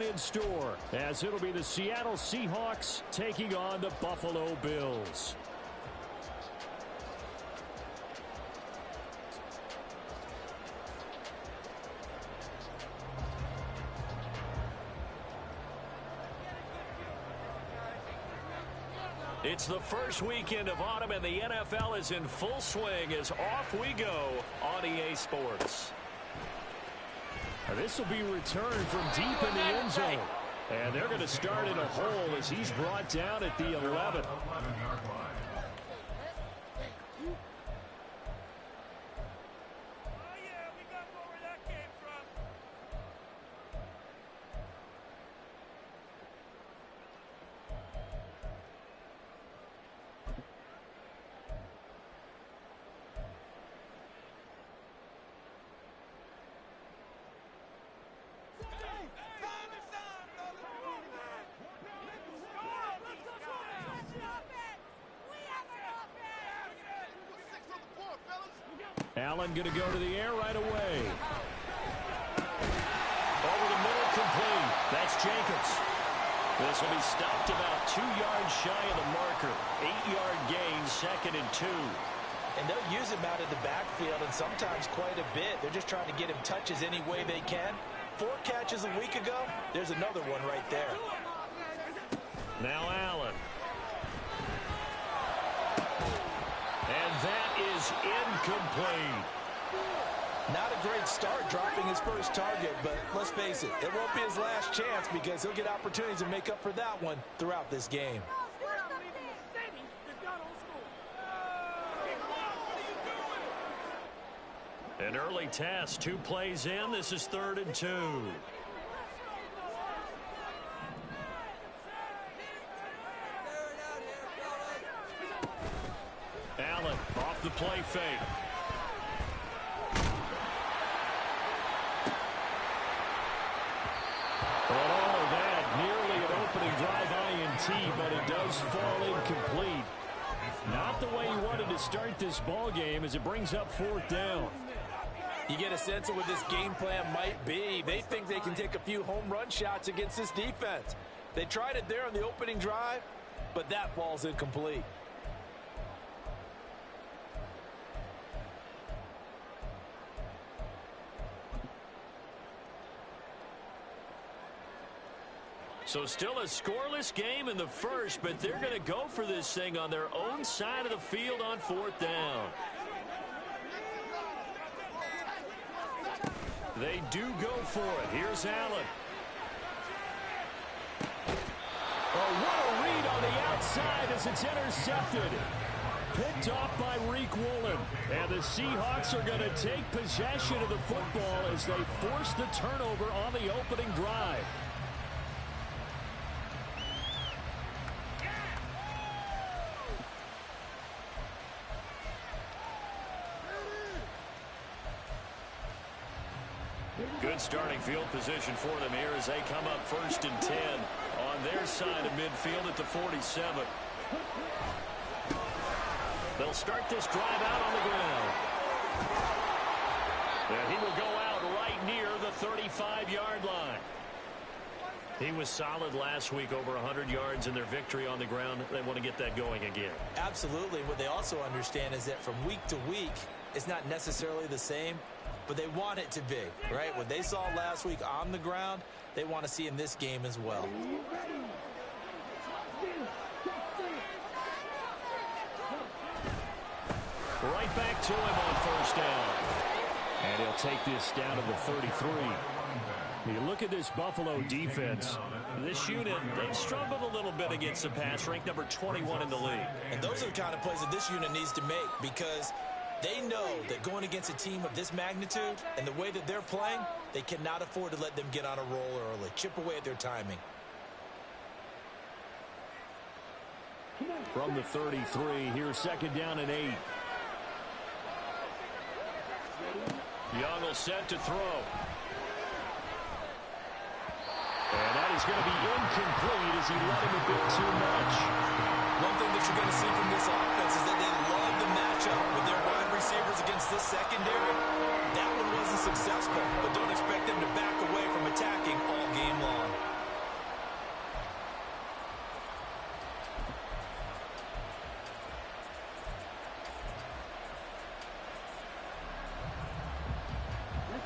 in store, as it'll be the Seattle Seahawks taking on the Buffalo Bills. It's the first weekend of autumn, and the NFL is in full swing as off we go on EA Sports. This will be returned from deep in the end zone. And they're going to start in a hole as he's brought down at the 11. Allen going to go to the air right away. Over the middle, complete. That's Jacobs. This will be stopped about 2 yards shy of the marker. 8-yard gain, 2nd and 2. And they'll use him out of the backfield, and sometimes quite a bit. They're just trying to get him touches any way they can. 4 catches a week ago. There's another one right there. Now Allen. And that is incomplete. Not a great start dropping his first target, but let's face it, it won't be his last chance because he'll get opportunities to make up for that one throughout this game. An early test, 2 plays in. This is 3rd and 2. Allen off the play fake. Well, all of that, nearly an opening drive INT, but it does fall incomplete. Not the way you wanted to start this ball game as it brings up 4th down. You get a sense of what this game plan might be. They think they can take a few home run shots against this defense. They tried it there on the opening drive, but that falls incomplete. So still a scoreless game in the first, but they're going to go for this thing on their own side of the field on 4th down. They do go for it. Here's Allen. Oh, what a read on the outside as it's intercepted. Picked off by Reek Woolen. And the Seahawks are going to take possession of the football as they force the turnover on the opening drive. Good starting field position for them here as they come up 1st and 10 on their side of midfield at the 47. They'll start this drive out on the ground. And he will go out right near the 35-yard line. He was solid last week, over 100 yards in their victory on the ground. They want to get that going again. Absolutely. What they also understand is that from week to week, it's not necessarily the same, but they want it to be, right? What they saw last week on the ground, they want to see in this game as well. Right back to him on 1st down. And he'll take this down to the 33. You look at this Buffalo defense. This unit, they've struggled a little bit against the pass, ranked number 21 in the league. And those are the kind of plays that this unit needs to make because they know that going against a team of this magnitude and the way that they're playing, they cannot afford to let them get on a roll early. Chip away at their timing. From the 33, here's 2nd down and 8. Young will set to throw. And that is going to be incomplete as he let him a bit too much. One thing that you're going to see from this offense is that they love the matchup with their wide receivers against this secondary. That one wasn't successful, but don't expect them to back away from attacking all game long.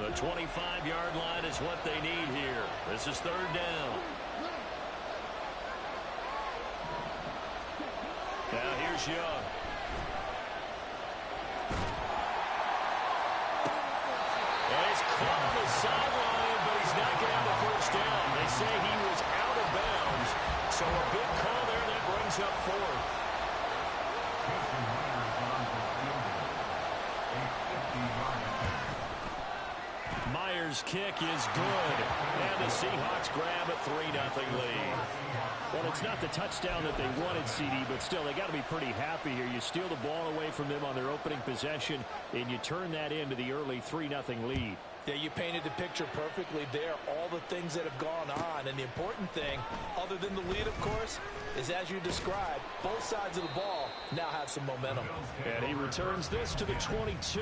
The 25-yard line is what they need here. This is third down. Now here's Young. And he's caught on the sideline, but he's not going to have the first down. They say he was out of bounds. So a big call there that brings up fourth. Myers' kick is good. And the Seahawks grab a 3-0 lead. Well, it's not the touchdown that they wanted, CD, but still, they got to be pretty happy here. You steal the ball away from them on their opening possession, and you turn that into the early 3-0 lead. Yeah, you painted the picture perfectly there, all the things that have gone on. And the important thing, other than the lead, of course, is as you described, both sides of the ball now have some momentum. And he returns this to the 22.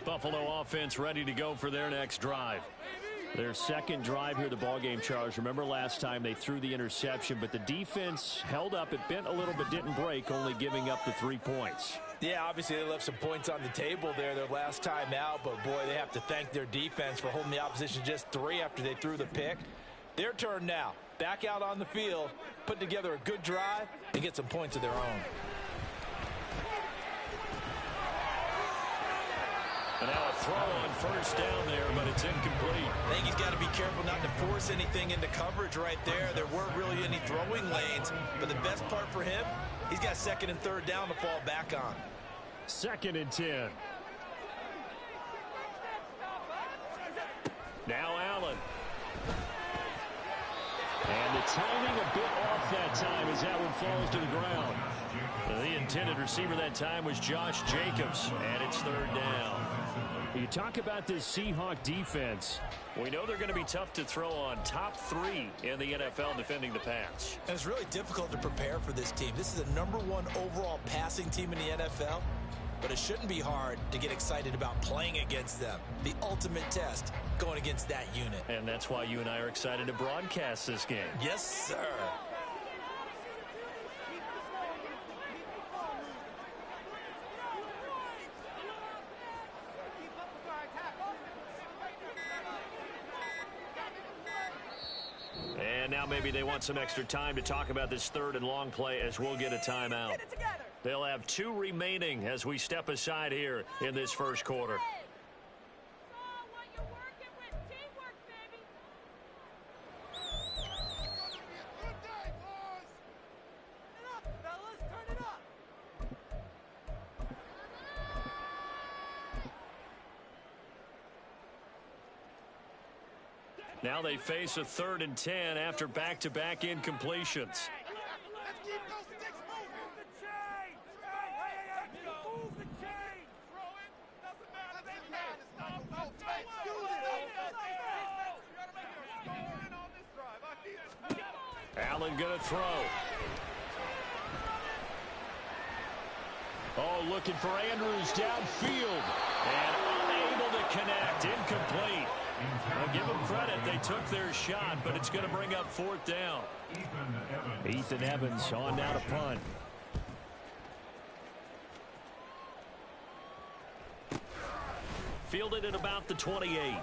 Buffalo offense ready to go for their next drive. Their second drive here, the ballgame, Charles. Remember last time they threw the interception, but the defense held up. It bent a little but didn't break, only giving up the 3 points. Yeah, obviously they left some points on the table there their last time out, but boy, they have to thank their defense for holding the opposition just 3 after they threw the pick. Their turn now. Back out on the field, put together a good drive, and get some points of their own. And now a throw on first down there, but it's incomplete. I think he's got to be careful not to force anything into coverage right there. There weren't really any throwing lanes, but the best part for him, he's got second and third down to fall back on. 2nd and 10. Now Allen. And the timing a bit off that time as that one falls to the ground. The intended receiver that time was Josh Jacobs, and it's third down. You talk about this Seahawk defense. We know they're going to be tough to throw on. Top 3 in the NFL defending the pass. And it's really difficult to prepare for this team. This is the #1 overall passing team in the NFL. But it shouldn't be hard to get excited about playing against them. The ultimate test going against that unit. And that's why you and I are excited to broadcast this game. Yes, sir. And now maybe they want some extra time to talk about this third and long play as we'll get a timeout. They'll have 2 remaining as we step aside here in this first quarter. Now they face a 3rd and 10 after back-to-back incompletions. Allen going to throw. Oh, looking for Andrews downfield. And unable to connect. Incomplete. Well, give them credit. They took their shot, but it's going to bring up 4th down. Ethan Evans on now to punt. Fielded at about the 28.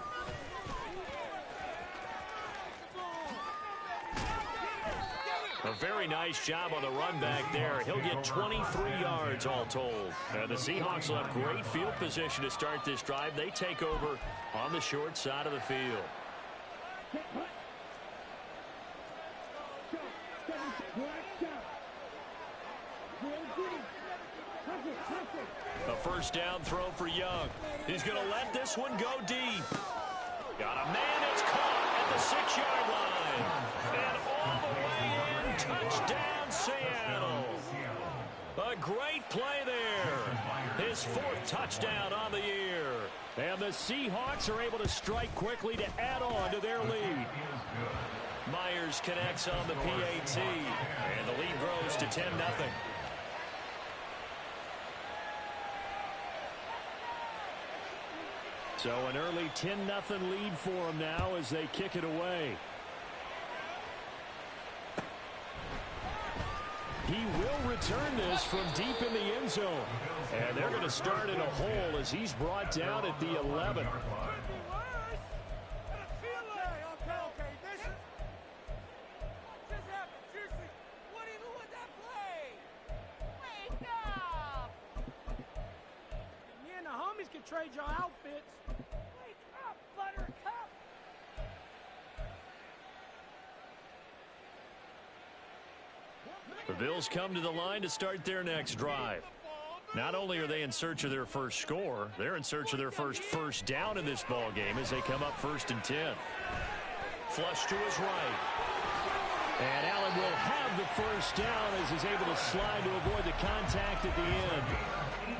A very nice job on the run back there. He'll get 23 yards all told. And the Seahawks will have great field position to start this drive. They take over on the short side of the field. A first down throw for Young. He's going to let this one go deep. Got a man that's caught at the 6-yard line. And all the way in, touchdown Seattle. A great play there. His 4th touchdown on the year. And the Seahawks are able to strike quickly to add on to their lead. Myers connects on the PAT. And the lead grows to 10-0. So an early 10-0 lead for them now as they kick it away. He will return this from deep in the end zone. And they're going to start in a hole as he's brought down at the 11. Trade your outfits. Wake up, Buttercup. The Bills come to the line to start their next drive. Not only are they in search of their first score, they're in search of their first down in this ball game as they come up 1st and 10. Flush to his right. And Allen will have the first down as he's able to slide to avoid the contact at the end.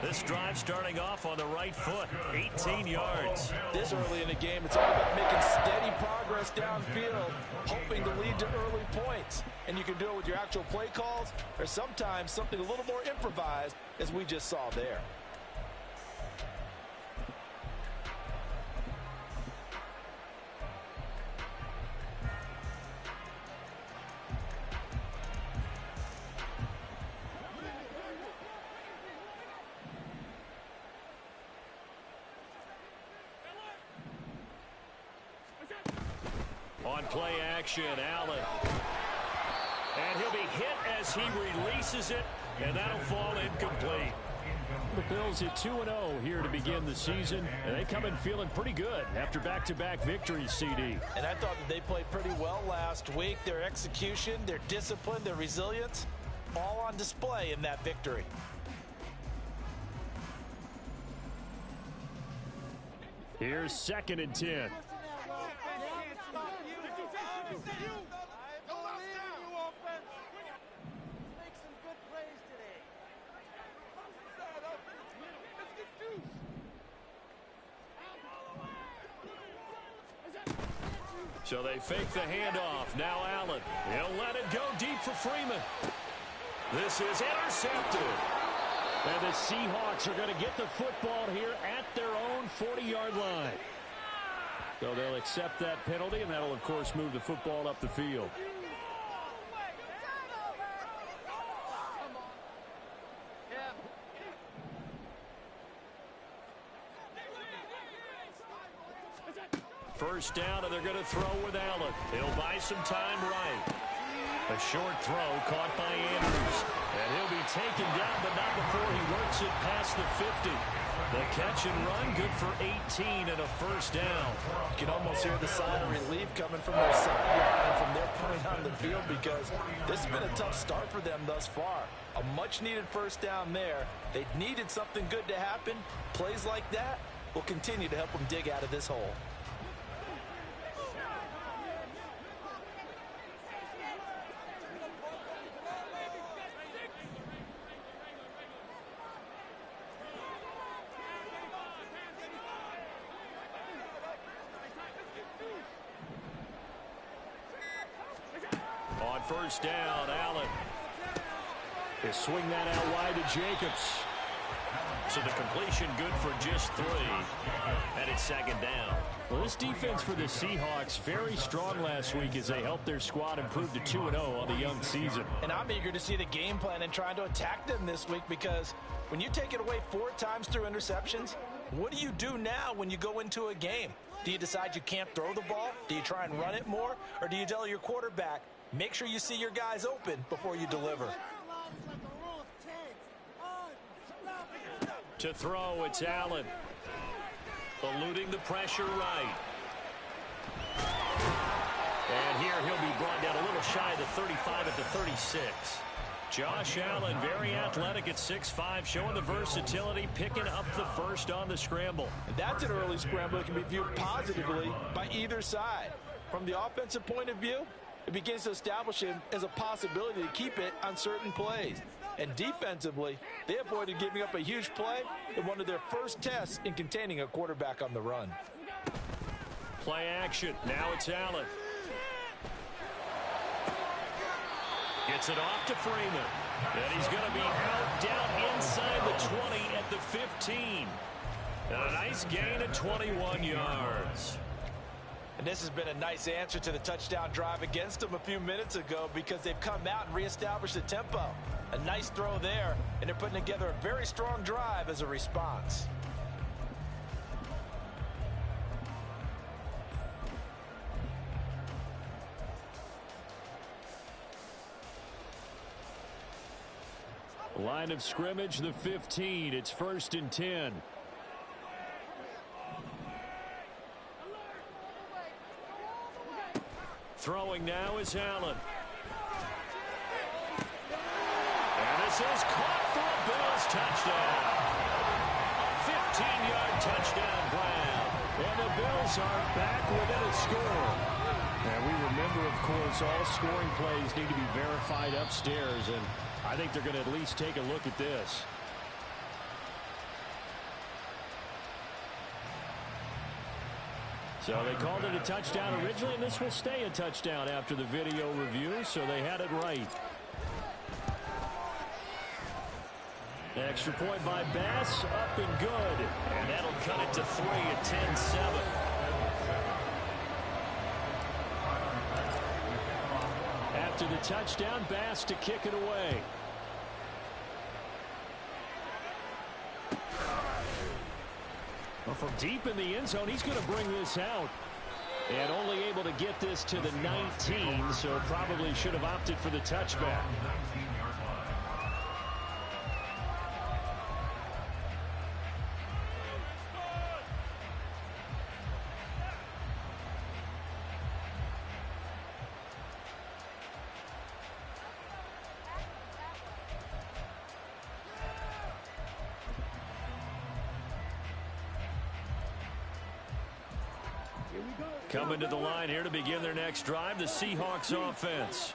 This drive starting off on the right foot, 18 yards. This early in the game, it's all about making steady progress downfield, hoping to lead to early points. And you can do it with your actual play calls or sometimes something a little more improvised, as we just saw there. On play action, Allen. And he'll be hit as he releases it, and that'll fall incomplete. The Bills at 2-0 here to begin the season, and they come in feeling pretty good after back-to-back victories, CD. And I thought that they played pretty well last week. Their execution, their discipline, their resilience, all on display in that victory. Here's 2nd and 10. So they fake the handoff. Now Allen. He'll let it go deep for Freeman. This is intercepted. And the Seahawks are going to get the football here at their own 40-yard line. So they'll accept that penalty, and that'll, of course, move the football up the field. First down, and they're going to throw with Allen. He'll buy some time right. A short throw caught by Andrews. And he'll be taken down, but not before he works it past the 50. The catch and run, good for 18 and a first down. You can almost hear the sign of relief coming from their sideline and from their point on the field, because this has been a tough start for them thus far. A much-needed first down there. They needed something good to happen. Plays like that will continue to help them dig out of this hole. On first down, Allen. They swing that out wide to Jacobs. So the completion good for just 3. And it's 2nd down. Well, this defense for the Seahawks very strong last week as they helped their squad improve to 2-0 on the young season. And I'm eager to see the game plan and trying to attack them this week, because when you take it away 4 times through interceptions, what do you do now when you go into a game? Do you decide you can't throw the ball? Do you try and run it more? Or do you tell your quarterback, make sure you see your guys open before you deliver? To throw, it's Allen. Eluding the pressure right. And here he'll be brought down a little shy of the 35 at the 36. Josh Allen, very athletic at 6'5", showing the versatility, picking up the first on the scramble. And that's an early scramble that can be viewed positively by either side. From the offensive point of view, it begins to establish him as a possibility to keep it on certain plays. And defensively, they avoided giving up a huge play in one of their first tests in containing a quarterback on the run. Play action. Now it's Allen. Gets it off to Freeman. And he's going to be out down inside the 20 at the 15. And a nice gain of 21 yards. And this has been a nice answer to the touchdown drive against them a few minutes ago because they've come out and reestablished the tempo. A nice throw there, and they're putting together a very strong drive as a response. Line of scrimmage, the 15. It's 1st and 10. Throwing now is Allen. And this is caught for a Bills touchdown. A 15-yard touchdown grab. And the Bills are back within a score. And we remember, of course, all scoring plays need to be verified upstairs. And I think they're going to at least take a look at this. So they called it a touchdown originally, and this will stay a touchdown after the video review, so they had it right. Extra point by Bass, up and good. And that'll cut it to 3 at 10-7. After the touchdown, Bass to kick it away. Well, from deep in the end zone, he's going to bring this out. And only able to get this to the 19, so probably should have opted for the touchback. Coming to the line here to begin their next drive, the Seahawks offense.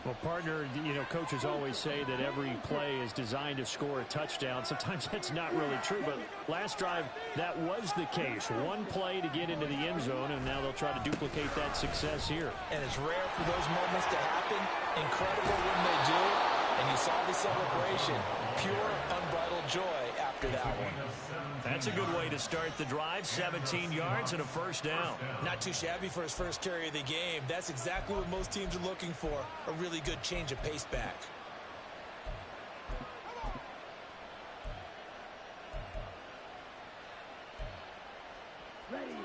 Well, partner, you know, coaches always say that every play is designed to score a touchdown. Sometimes that's not really true, but last drive, that was the case. One play to get into the end zone, and now they'll try to duplicate that success here. And it's rare for those moments to happen. Incredible when they do. And you saw the celebration. Pure, unbridled joy after that one. That's a good way to start the drive. 17 yards and a first down. Not too shabby for his first carry of the game. That's exactly what most teams are looking for. A really good change of pace back.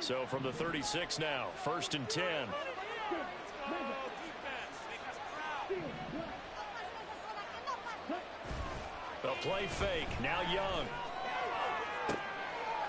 So from the 36 now, 1st and 10. They'll play fake. Now Young.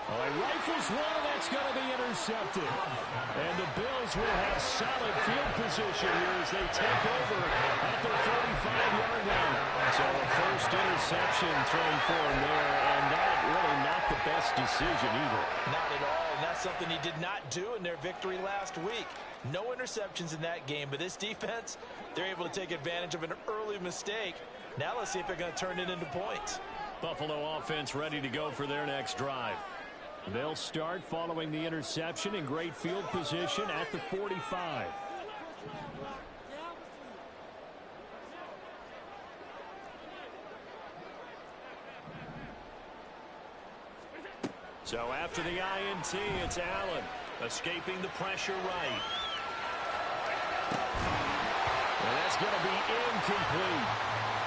Well, he rifles one, and that's going to be intercepted. And the Bills will have solid field position here as they take over at their 45-yard line. So a first interception thrown for him there, and that really not the best decision either. Not at all, and that's something he did not do in their victory last week. No interceptions in that game, but this defense, they're able to take advantage of an early mistake. Now let's see if they're going to turn it into points. Buffalo offense ready to go for their next drive. They'll start following the interception in great field position at the 45. So after the INT, it's Allen escaping the pressure right. And that's going to be incomplete.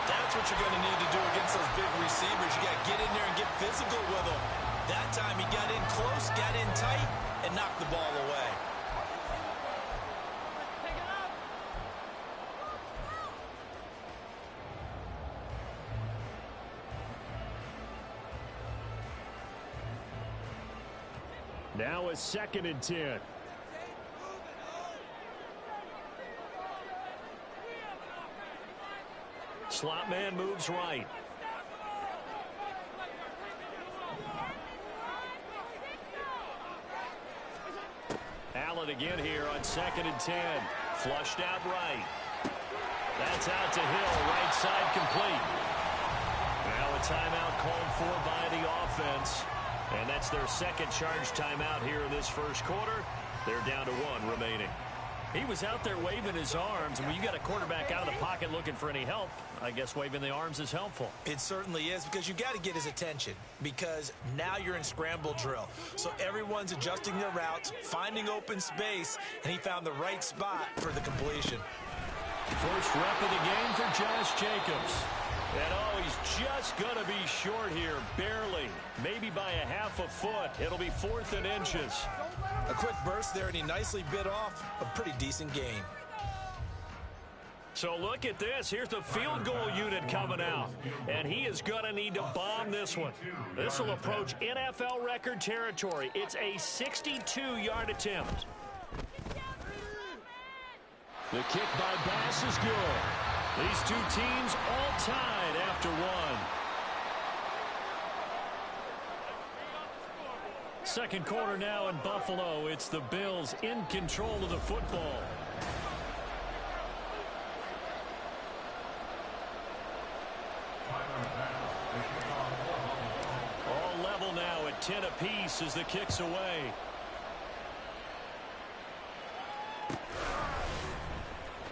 That's what you're going to need to do against those big receivers. You got to get in there and get physical with them. That time he got in close, got in tight, and knocked the ball away. Now a 2nd and 10. Slot man moves right. Allen again here on 2nd and 10. Flushed out right. That's out to Hill. Right side complete. Now a timeout called for by the offense. And that's their second charge timeout here in this first quarter. They're down to 1 remaining. He was out there waving his arms, and when you got a quarterback out of the pocket looking for any help, I guess waving the arms is helpful. It certainly is, because you got to get his attention, because now you're in scramble drill. So everyone's adjusting their routes, finding open space, and he found the right spot for the completion. First rep of the game for Josh Jacobs. And oh, he's just going to be short here, barely. Maybe by a half a foot. It'll be 4th and inches. A quick burst there, and he nicely bit off a pretty decent gain. So look at this. Here's the field goal unit coming out. And he is going to need to bomb this one. This will approach NFL record territory. It's a 62-yard attempt. The kick by Bass is good. These two teams all tied after one. Second quarter now in Buffalo. It's the Bills in control of the football. All level now at 10 apiece as the kick's away.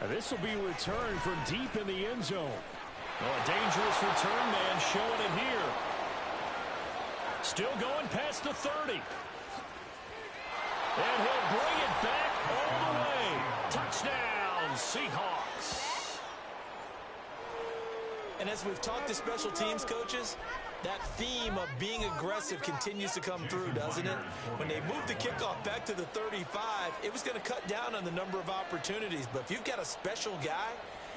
This will be returned from deep in the end zone. Oh, a dangerous return man showing it here. Still going past the 30. And he'll bring it back all the way. Touchdown, Seahawks. And as we've talked to special teams coaches, that theme of being aggressive continues to come through, doesn't it? When they moved the kickoff back to the 35, it was going to cut down on the number of opportunities. But if you've got a special guy,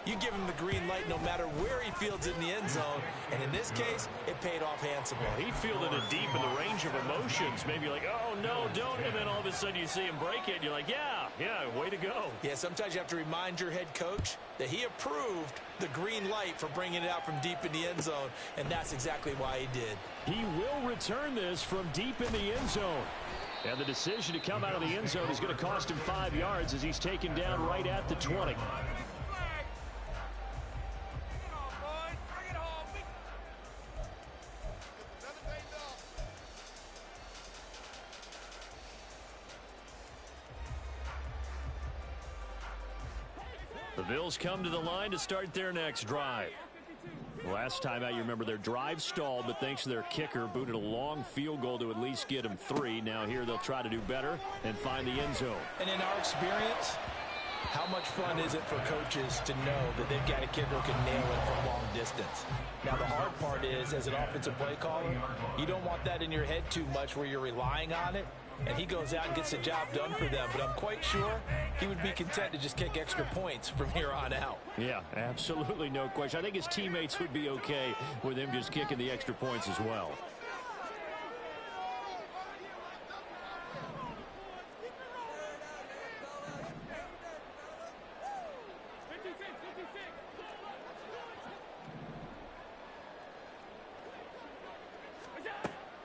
you give him the green light no matter where he fields in the end zone. And in this case, it paid off handsomely. He fielded it deep in the range of emotions. Maybe like, oh, no, don't. And then all of a sudden you see him break it. And you're like, yeah, way to go. Yeah, sometimes you have to remind your head coach that he approved the green light for bringing it out from deep in the end zone. And that's exactly why he did. He will return this from deep in the end zone. And the decision to come out of the end zone is going to cost him 5 yards as he's taken down right at the 20. The Bills come to the line to start their next drive. Last time out, you remember their drive stalled, but thanks to their kicker, booted a long field goal to at least get them 3. Now here they'll try to do better and find the end zone. And in our experience, how much fun is it for coaches to know that they've got a kicker who can nail it from long distance? Now the hard part is, as an offensive play caller, you don't want that in your head too much where you're relying on it. And he goes out and gets the job done for them. But I'm quite sure he would be content to just kick extra points from here on out. Yeah, absolutely no question. I think his teammates would be okay with him just kicking the extra points as well.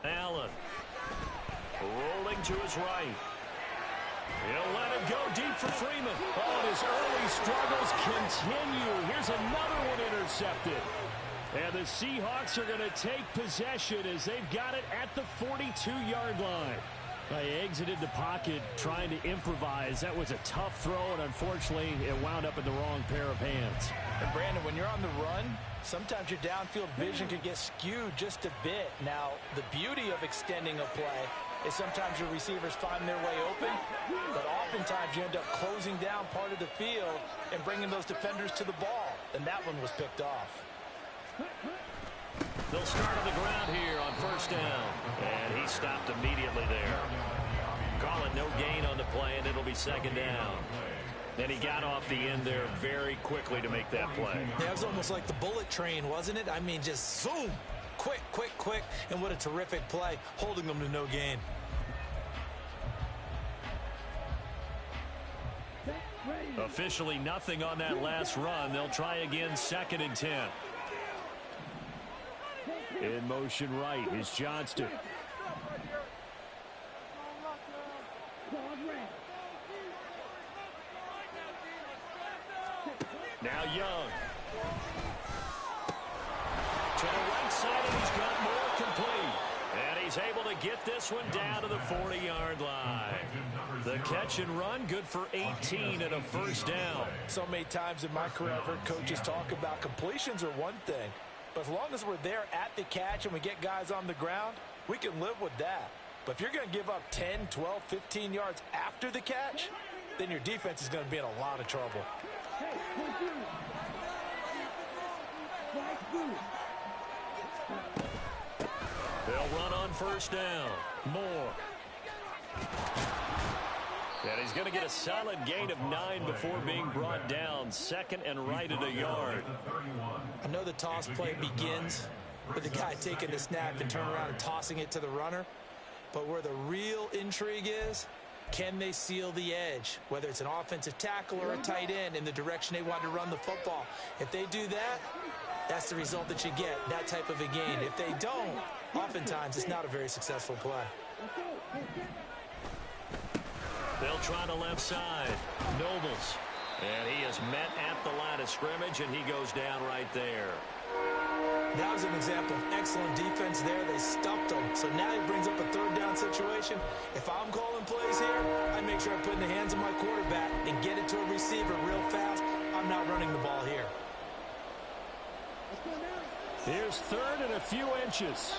Allen. Rolling to his right. He'll let it go deep for Freeman. Oh, and his early struggles continue. Here's another one intercepted. And the Seahawks are going to take possession as they've got it at the 42-yard line. They exited the pocket trying to improvise. That was a tough throw, and unfortunately, it wound up in the wrong pair of hands. And Brandon, when you're on the run, sometimes your downfield vision can get skewed just a bit. Now, the beauty of extending a play is sometimes your receivers find their way open, but oftentimes you end up closing down part of the field and bringing those defenders to the ball. And that one was picked off. They'll start on the ground here on first down. And he stopped immediately there. Call it no gain on the play, and it'll be second down. And he got off the end there very quickly to make that play. Yeah, it was almost like the bullet train, wasn't it? I mean, just zoom. Quick, quick, quick. And what a terrific play, holding them to no gain. Officially nothing on that last run. They'll try again, 2nd and 10. In motion right is Johnston. Now Young. To the right side, and he's got more complete. And he's able to get this one down to the 40-yard line. The catch and run, good for 18 and a first down. So many times in my career, I've heard coaches talk about completions are one thing. But as long as we're there at the catch and we get guys on the ground, we can live with that. But if you're going to give up 10, 12, 15 yards after the catch, then your defense is going to be in a lot of trouble. They'll run on first down. Moore. And he's going to get a solid gain of 9 before being brought down. Second and right at a yard. I know the toss play begins with the guy taking the snap and turning around and tossing it to the runner. But where the real intrigue is, can they seal the edge, whether it's an offensive tackle or a tight end, in the direction they want to run the football? If they do that, that's the result that you get, that type of a gain. If they don't, oftentimes it's not a very successful play. They'll try the left side. Nobles. And he is met at the line of scrimmage, and he goes down right there. That was an example of excellent defense there. They stuffed him. So now he brings up a third down situation. If I'm calling plays here, I make sure I put in the hands of my quarterback and get it to a receiver real fast. I'm not running the ball here. Here's third and a few inches.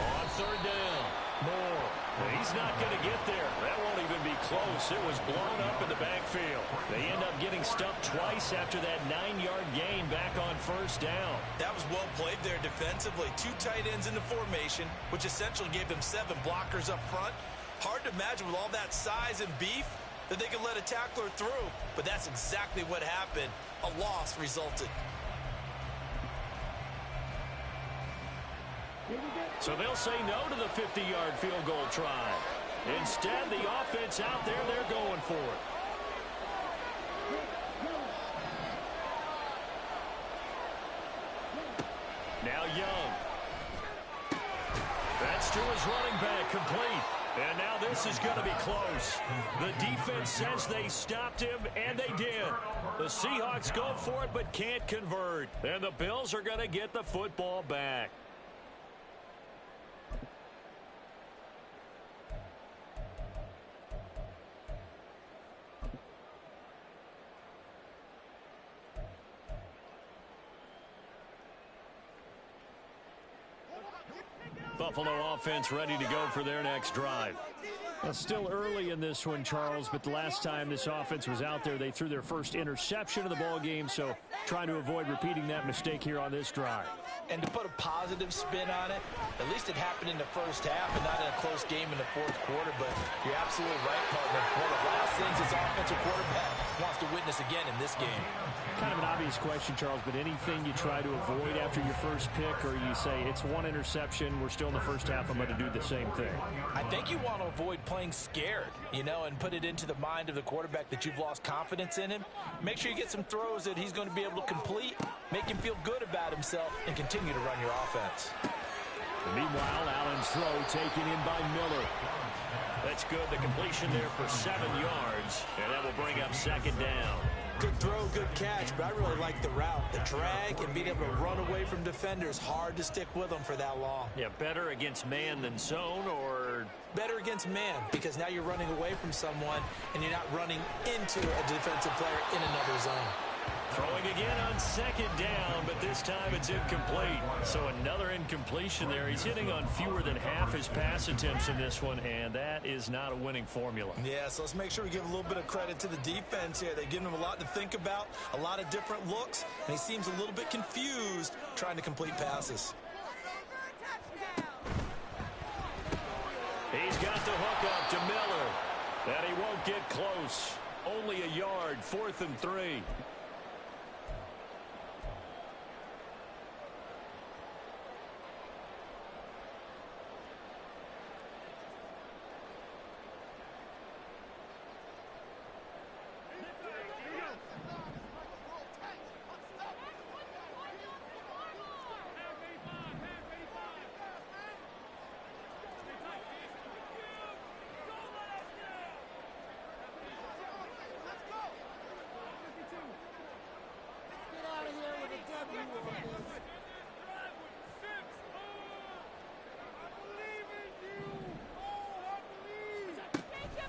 On third down, Moore. He's not going to get there. That won't even be close. It was blown up in the backfield. They end up getting stumped twice after that 9-yard gain back on first down. That was well played there defensively. 2 tight ends in the formation, which essentially gave them 7 blockers up front. Hard to imagine with all that size and beef that they could let a tackler through. But that's exactly what happened. A loss resulted. So they'll say no to the 50-yard field goal try. Instead, the offense out there, they're going for it. Now Young. That's to his running back, complete. And now this is going to be close. The defense says they stopped him, and they did. The Seahawks go for it but can't convert. And the Bills are going to get the football back. Buffalo offense ready to go for their next drive. Well, still early in this one, Charles, but the last time this offense was out there, they threw their first interception of the ball game, so trying to avoid repeating that mistake here on this drive. And to put a positive spin on it, at least it happened in the first half and not in a close game in the fourth quarter, but you're absolutely right, partner. One of the last things this offensive quarterback wants to witness again in this game. Kind of an obvious question, Charles, but anything you try to avoid after your first pick, or you say it's one interception, we're still in the first half, I'm going to do the same thing? I think you want to avoid playing scared, and put it into the mind of the quarterback that you've lost confidence in him. Make sure you get some throws that he's going to be able to complete, make him feel good about himself, and continue to run your offense. Meanwhile, Allen's throw taken in by Miller. That's good. The completion there for 7 yards, and that will bring up second down. Good throw, good catch, but I really like the route. The drag and being able to run away from defenders, hard to stick with them for that long. Yeah, better against man than zone, or? Better against man, because now you're running away from someone and you're not running into a defensive player in another zone. Throwing again on second down, but this time it's incomplete. So another incompletion there. He's hitting on fewer than half his pass attempts in this one, and that is not a winning formula. Yeah, so let's make sure we give a little bit of credit to the defense here. They give him a lot to think about, a lot of different looks, and he seems a little bit confused trying to complete passes. He's got the hook up to Miller, and he won't get close. Only a yard, 4th and 3.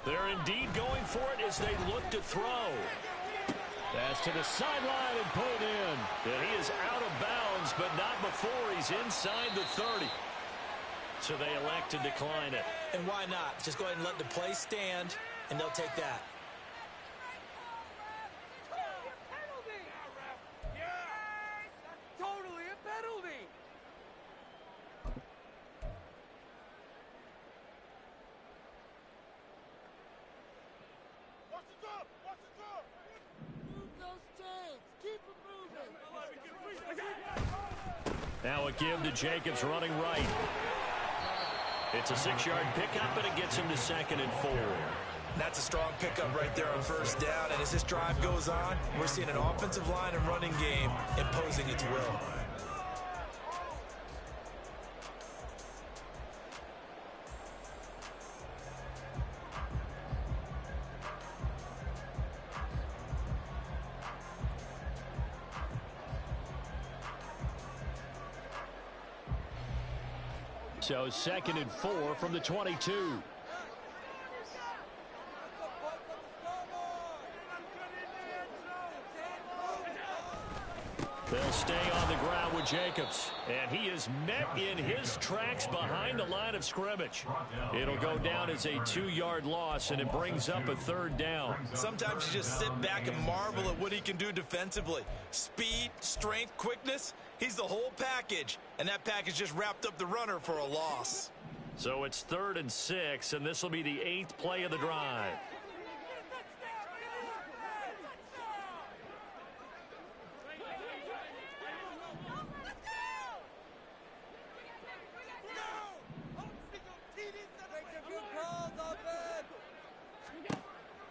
They're indeed going for it as they look to throw. That's to the sideline and pulled in. And he is out of bounds, but not before he's inside the 30. So they elect to decline it. And why not? Just go ahead and let the play stand, and they'll take that. Totally a penalty. Watch it up! Watch it up! Move those chains! Keep it moving! Now a give to Jacobs running right. It's a 6-yard pickup, and it gets him to 2nd and 4. That's a strong pickup right there on first down. And as this drive goes on, we're seeing an offensive line and running game imposing its will. So 2nd and 4 from the 22. They'll stay on the ground with Jacobs. And he is met in his tracks behind the line of scrimmage. It'll go down as a 2-yard loss, and it brings up a 3rd down. Sometimes you just sit back and marvel at what he can do defensively. Speed, strength, quickness. He's the whole package. And that package just wrapped up the runner for a loss. So it's 3rd and 6, and this will be the 8th play of the drive.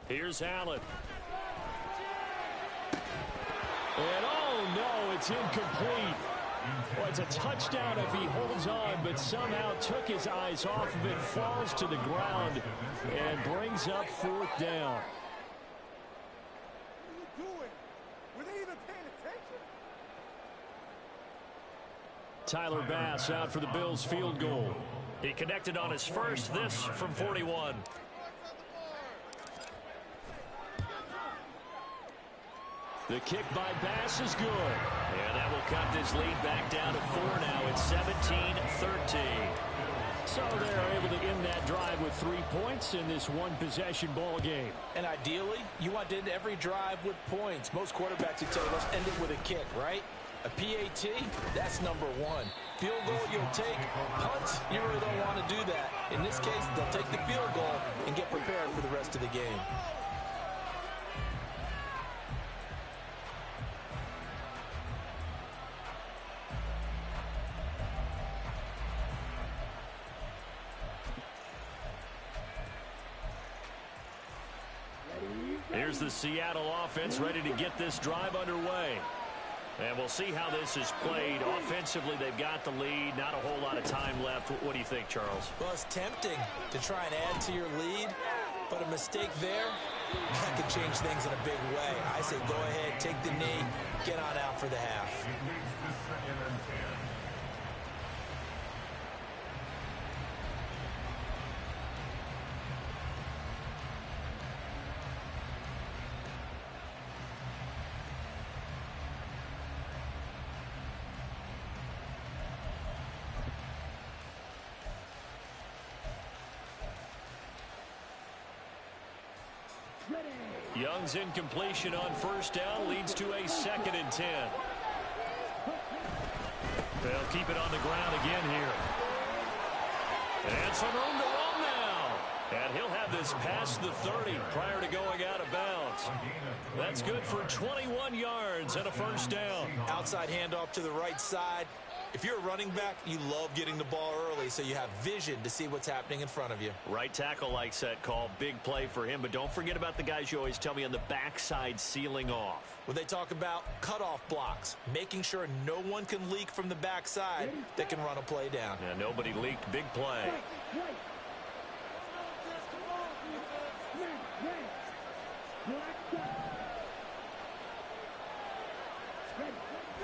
Here's Allen. And oh no, it's incomplete. Well, it's a touchdown if he holds on, but somehow took his eyes off of it, falls to the ground, and brings up 4th down. What are you doing? Were they even paying attention? Tyler Bass out for the Bills field goal. He connected on his first, this from 41. The kick by Bass is good. And that will cut this lead back down to 4 now. It's 17-13. So they're able to end that drive with 3 points in this one-possession ball game. And ideally, you want to end every drive with points. Most quarterbacks would tell you, let's end it with a kick, right? A PAT, that's number 1. Field goal, you'll take. Punts, you really don't want to do that. In this case, they'll take the field goal and get prepared for the rest of the game. Here's the Seattle offense ready to get this drive underway. And we'll see how this is played. Offensively, they've got the lead. Not a whole lot of time left. What do you think, Charles? Well, it's tempting to try and add to your lead, but a mistake there, that could change things in a big way. I say go ahead, take the knee, get on out for the half. Young's incompletion on first down leads to a 2nd and 10. They'll keep it on the ground again here. And some room to run now. And he'll have this past the 30 prior to going out of bounds. That's good for 21 yards and a first down. Outside handoff to the right side. If you're a running back, you love getting the ball early so you have vision to see what's happening in front of you. Right tackle likes that call. Big play for him. But don't forget about the guys you always tell me on the backside sealing off. When they talk about cutoff blocks, making sure no one can leak from the backside that can run a play down. Yeah, nobody leaked. Big play.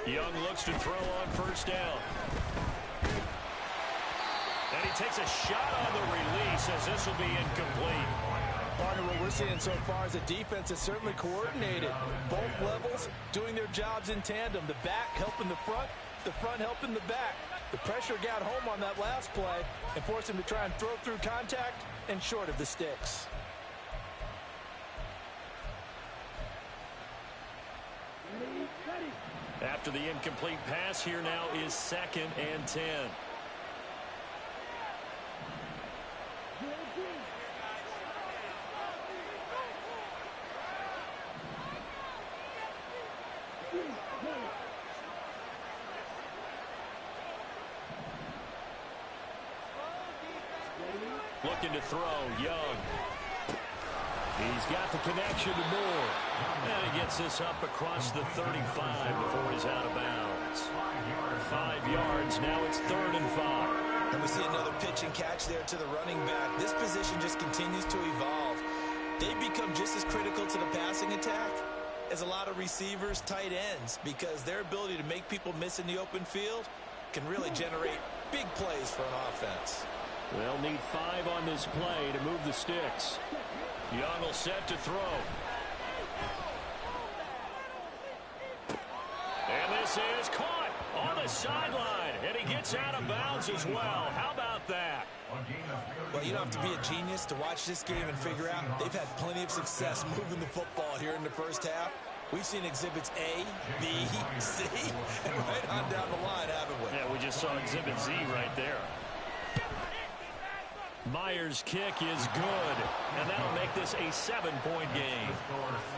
Young looks to throw on first down. And he takes a shot on the release as this will be incomplete. Partner, what we're seeing so far is the defense is certainly coordinated. Both levels doing their jobs in tandem. The back helping the front helping the back. The pressure got home on that last play and forced him to try and throw through contact and short of the sticks. After the incomplete pass, here now is 2nd and 10. Looking to throw, Young. He's got the connection to Moore. And he gets this up across the 35 before he's out of bounds. 5 yards, now it's 3rd and 5. And we see another pitch and catch there to the running back. This position just continues to evolve. They become just as critical to the passing attack as a lot of receivers, tight ends, because their ability to make people miss in the open field can really generate big plays for an offense. They'll need 5 on this play to move the sticks. Young will set to throw. And this is caught on the sideline. And he gets out of bounds as well. How about that? Well, you don't have to be a genius to watch this game and figure out they've had plenty of success moving the football here in the first half. We've seen exhibits A, B, C, and right on down the line, haven't we? Yeah, we just saw exhibit Z right there. Myers' kick is good, and that'll make this a 7-point game.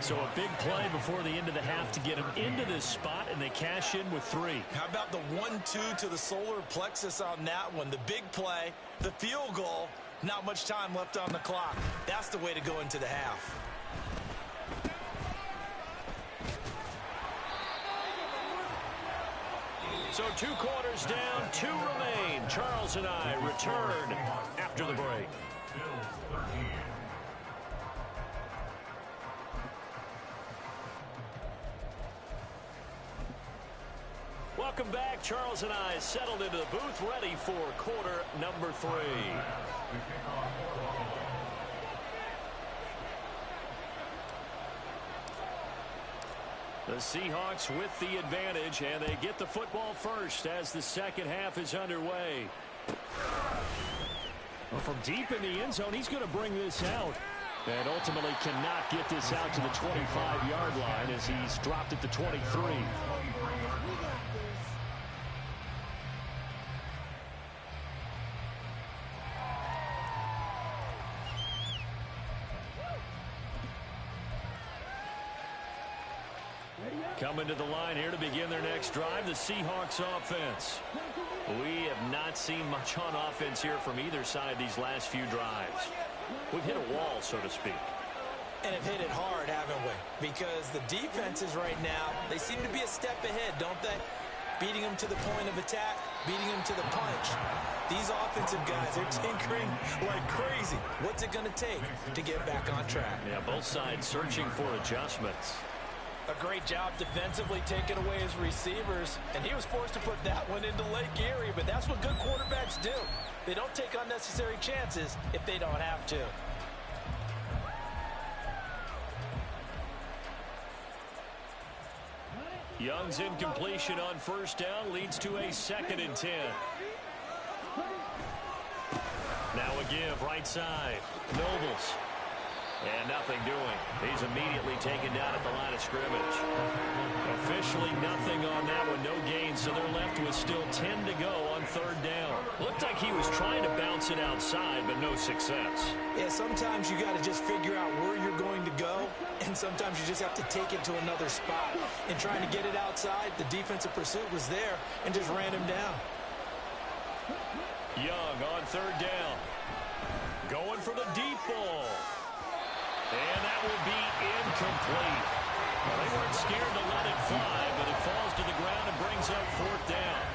So a big play before the end of the half to get them into this spot, and they cash in with 3. How about the 1-2 to the solar plexus on that one? The big play, the field goal, not much time left on the clock. That's the way to go into the half. So 2 quarters down, 2 remain. Charles and I return after the break. Welcome back. Charles and I settled into the booth, ready for quarter number 3. The Seahawks with the advantage, and they get the football first as the second half is underway. Well, from deep in the end zone, he's going to bring this out. And ultimately cannot get this out to the 25-yard line as he's dropped it to 23. Coming to the line here to begin their next drive, the Seahawks offense. We have not seen much on offense here from either side these last few drives. We've hit a wall, so to speak. And have hit it hard, haven't we? Because the defenses right now, they seem to be a step ahead, don't they? Beating them to the point of attack, beating them to the punch. These offensive guys, they're tinkering like crazy. What's it going to take to get back on track? Yeah, both sides searching for adjustments. A great job defensively taking away his receivers, and he was forced to put that one into Lake Erie, but that's what good quarterbacks do. They don't take unnecessary chances if they don't have to. Young's incompletion on first down leads to a 2nd and 10. Now a give right side. Nobles. And nothing doing. He's immediately taken down at the line of scrimmage. Officially nothing on that one. No gain, so they're left with still 10 to go on 3rd down. Looked like he was trying to bounce it outside, but no success. Yeah, sometimes you got to just figure out where you're going to go, and sometimes you just have to take it to another spot. And trying to get it outside, the defensive pursuit was there and just ran him down. Young on 3rd down. Going for the deep ball. And that will be incomplete. Well, they weren't scared to let it fly, but it falls to the ground and brings up 4th down.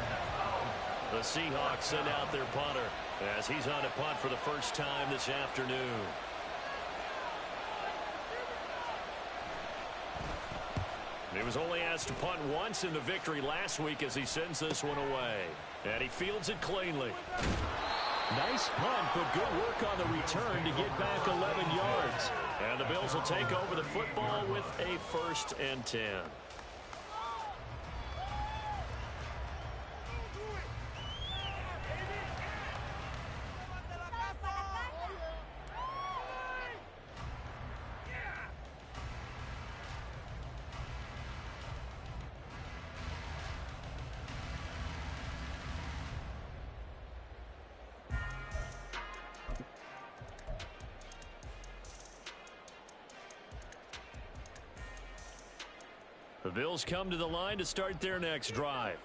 The Seahawks send out their punter as he's on a punt for the first time this afternoon. He was only asked to punt once in the victory last week as he sends this one away. And he fields it cleanly. Nice punt, but good work on the return to get back 11 yards. And the Bills will take over the football with a 1st and 10. The Bills come to the line to start their next drive.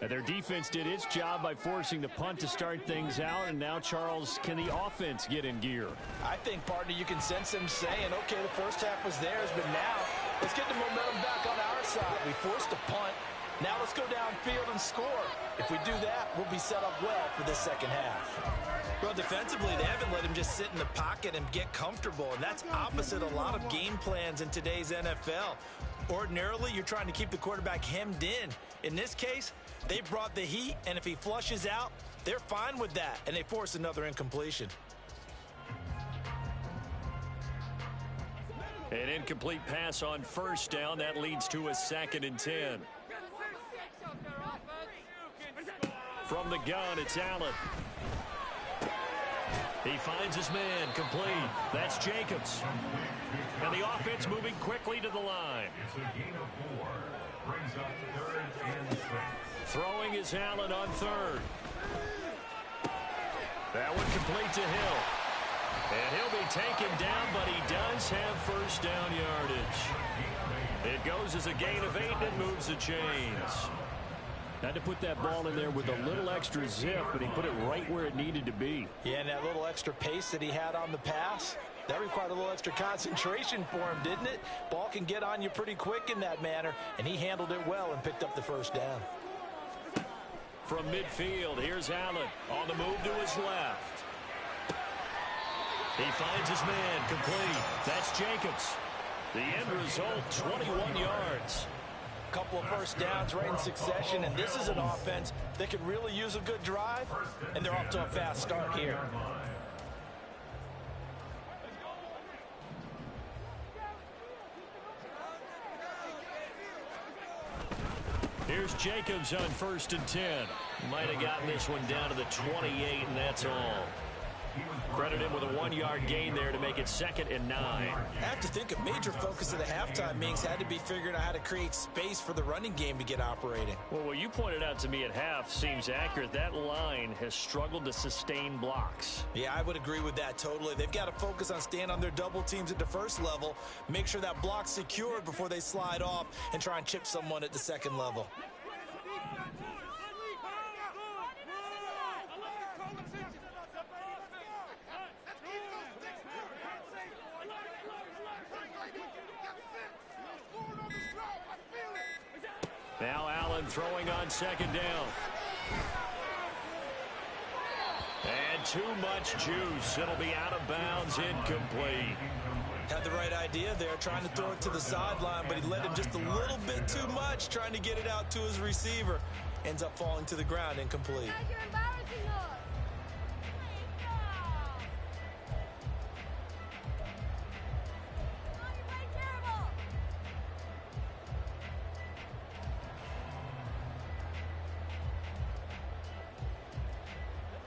And their defense did its job by forcing the punt to start things out. And now, Charles, can the offense get in gear? I think, partner, you can sense them saying, okay, the first half was theirs, but now let's get the momentum back on our side. We forced a punt. Now let's go downfield and score. If we do that, we'll be set up well for this second half. Well, defensively, they haven't let him just sit in the pocket and get comfortable, and that's opposite a lot of game plans in today's NFL. Ordinarily, you're trying to keep the quarterback hemmed in. In this case, they brought the heat, and if he flushes out, they're fine with that, and they force another incompletion. An incomplete pass on 1st down. That leads to a 2nd and 10. From the gun, it's Allen. He finds his man, complete. That's Jacobs. And the offense moving quickly to the line. It's a gain of 4. Brings up 3rd and 6. Throwing is Allen on 3rd. That one complete to Hill. And he'll be taken down, but he does have 1st down yardage. It goes as a gain of 8 and moves the chains. Had to put that ball in there with a little extra zip, but he put it right where it needed to be. Yeah, and that little extra pace that he had on the pass, that required a little extra concentration for him, didn't it? Ball can get on you pretty quick in that manner, and he handled it well and picked up the 1st down. From midfield, here's Allen on the move to his left. He finds his man, complete. That's Jacobs. The end result, 21 yards. Couple of 1st downs right in succession, and this is an offense that could really use a good drive, and they're off to a fast start here. Here's Jacobs on 1st and 10. Might have gotten this one down to the 28, and that's all. Credit him with a 1-yard gain there to make it 2nd and 9. I have to think a major focus of the halftime meetings had to be figuring out how to create space for the running game to get operating. Well, what you pointed out to me at half seems accurate. That line has struggled to sustain blocks. Yeah, I would agree with that totally. They've got to focus on staying on their double teams at the 1st level, make sure that block's secured before they slide off and try and chip someone at the 2nd level. Now Allen throwing on 2nd down. And too much juice. It'll be out of bounds, incomplete. Had the right idea there, trying to throw it to the sideline, but he led him just a little bit too much, trying to get it out to his receiver. Ends up falling to the ground, incomplete.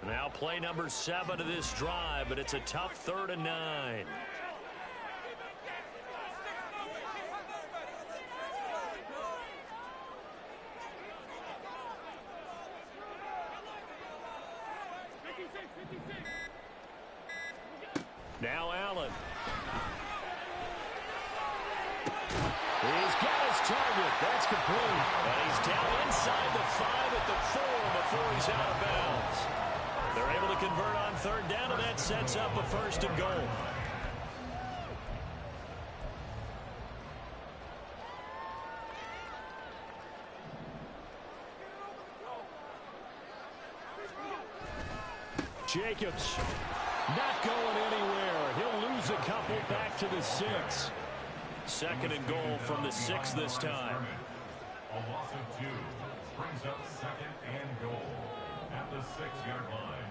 Now play number 7 of this drive, but it's a tough 3rd and 9. Now Allen. He's got his target. That's complete. And he's down inside the 5 at the 4 before he's out of bounds. They're able to convert on 3rd down, and that sets up a 1st and goal. Jacobs not going anywhere. He'll lose a couple back to the 6. 2nd and goal from the 6 this time. A loss of 2 brings up 2nd and goal at the 6-yard line.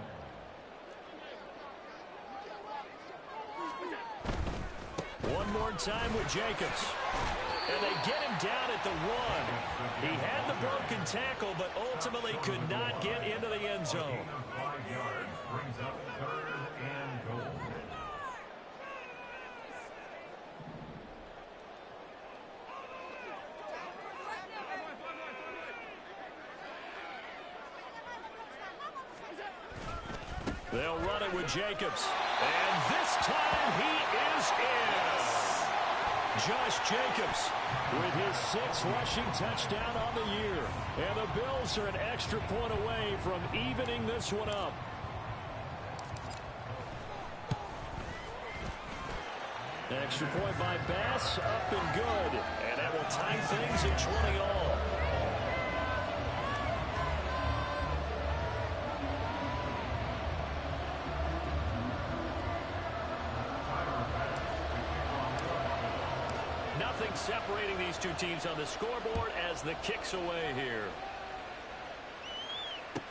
more time with Jacobs. And they get him down at the 1. He had the broken tackle, but ultimately could not get into the end zone. 5 yards brings up 3rd and goal. They'll run it with Jacobs. And this time he is in. Josh Jacobs with his 6th rushing touchdown on the year. And the Bills are an extra point away from evening this one up. Extra point by Bass, up and good. And that will tie things at 20 all. Nothing separating these two teams on the scoreboard as the kick's away here.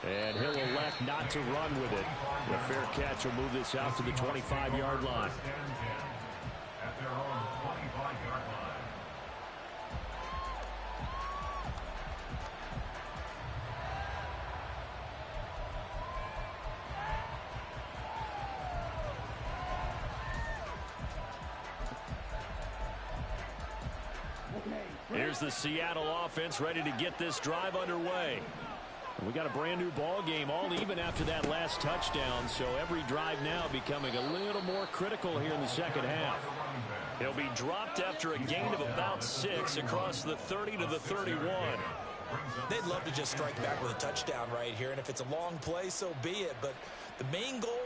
And he'll elect not to run with it. The fair catch will move this out to the 25-yard line. At their own 25-yard line. Here's the Seattle offense ready to get this drive underway. We got a brand new ball game, all even after that last touchdown, so every drive now becoming a little more critical here in the second half. He'll be dropped after a gain of about 6 across the 30 to the 31. They'd love to just strike back with a touchdown right here, and if it's a long play, so be it. But the main goal,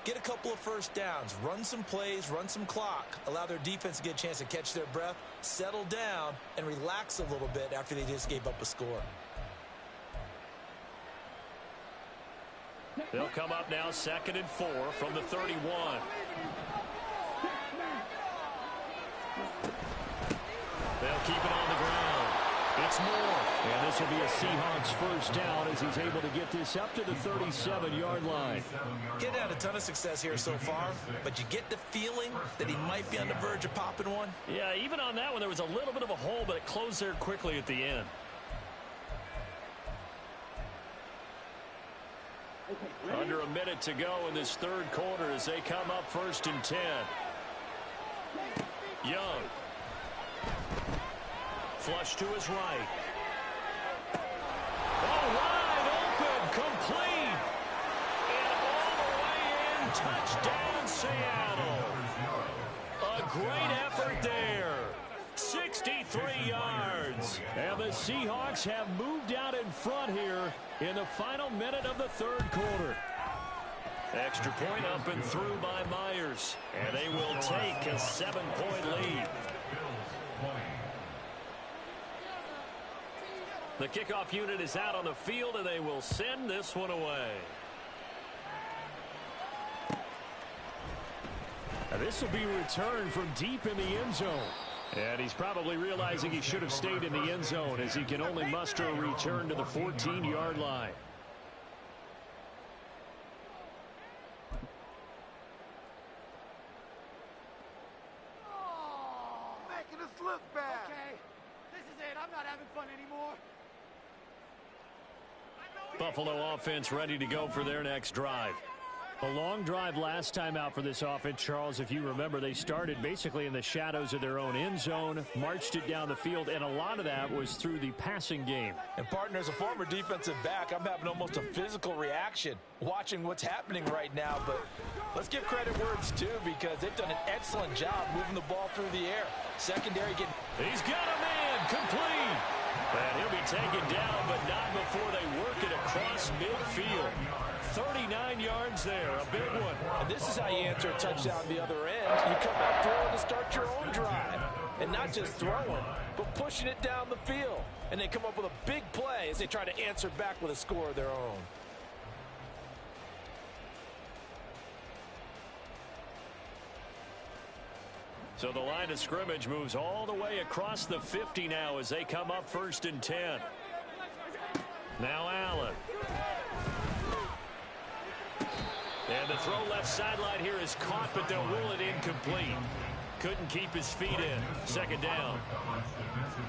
get a couple of first downs, run some plays, run some clock, allow their defense to get a chance to catch their breath, settle down, and relax a little bit after they just gave up a score. They'll come up now 2nd and 4 from the 31. They'll keep it on the ground. It's Moore. And this will be a Seahawks first down as he's able to get this up to the 37-yard line. Getting had a ton of success here so far, but you get the feeling that he might be on the verge of popping one. Yeah, even on that one, there was a little bit of a hole, but it closed there quickly at the end. Under a minute to go in this third quarter as they come up 1st and 10. Young. Flush to his right. Oh, wide open, complete. And all the way in, touchdown Seattle. A great effort there. 63 yards. And the Seahawks have moved out in front here in the final minute of the third quarter. Extra point up and through by Myers. And they will take a 7-point lead. The kickoff unit is out on the field, and they will send this one away. Now this will be returned from deep in the end zone. And he's probably realizing he should have stayed in the end zone as he can only muster a return to the 14-yard line. Making us look bad. Okay, this is it. I'm not having fun anymore. Buffalo offense ready to go for their next drive. A long drive last time out for this offense, Charles. If you remember, they started basically in the shadows of their own end zone, marched it down the field, and a lot of that was through the passing game. And, partner, as a former defensive back, I'm having almost a physical reaction watching what's happening right now. But let's give credit where it's due because they've done an excellent job moving the ball through the air. Secondary getting... He's got a man, complete. And he'll be taken down, but not before they work it across midfield. 39 yards there, a big one. And this is how you answer a touchdown the other end. You come out throwing to start your own drive. And not just throwing, but pushing it down the field. And they come up with a big play as they try to answer back with a score of their own. So the line of scrimmage moves all the way across the 50 now as they come up 1st and 10. Now Allen. And the throw left sideline here is caught, but they'll rule it incomplete. couldn't keep his feet in. Second down.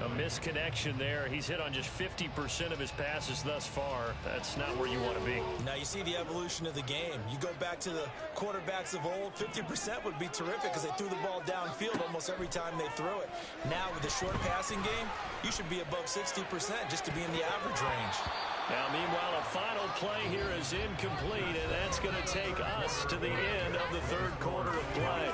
A misconnection there. He's hit on just 50% of his passes thus far. That's not where you want to be. Now you see the evolution of the game. You go back to the quarterbacks of old, 50% would be terrific because they threw the ball downfield almost every time they threw it. Now with the short passing game, you should be above 60% just to be in the average range. Now, meanwhile, a final play here is incomplete, and that's going to take us to the end of the third quarter of play.